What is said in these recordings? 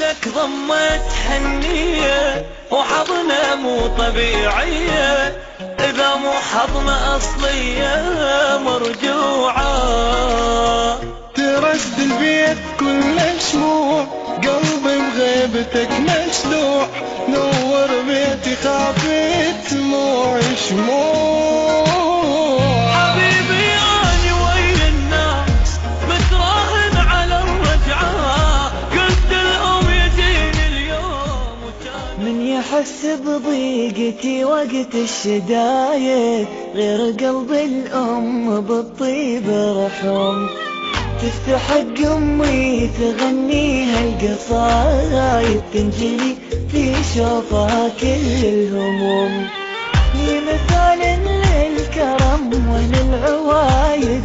لك ضمت حنية وحضنة مو طبيعية، إذا مو حضنة أصلية مرجوعة. ترد البيت كله شموع، قلبي بغيبتك مشلوع، نور بيتي خافت دموع شموع. حبيبي أنا ويا الناس متراهن على الرجعة، قلت لهم يجيني اليوم من يحس بضيقتي وقت الشدايد، غير قلب الأم بالطيب رحم. تستحق أمي تغنيها القصايد، تنجلي في شوفها كل الهموم. هي مثال للكرم وللعوايد،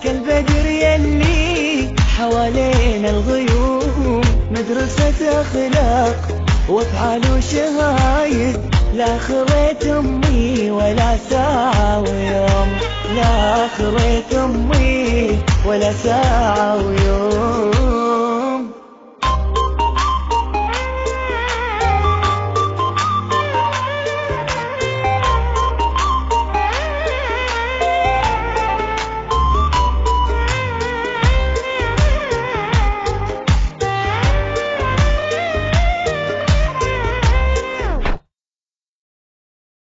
كالبدر يلي حوالينا الغيوم. مدرسة أخلاق وافعال وشهايد، لا خليت أمي ولا ساعة ويوم، لا خليت أمي ولا ساعة ويوم.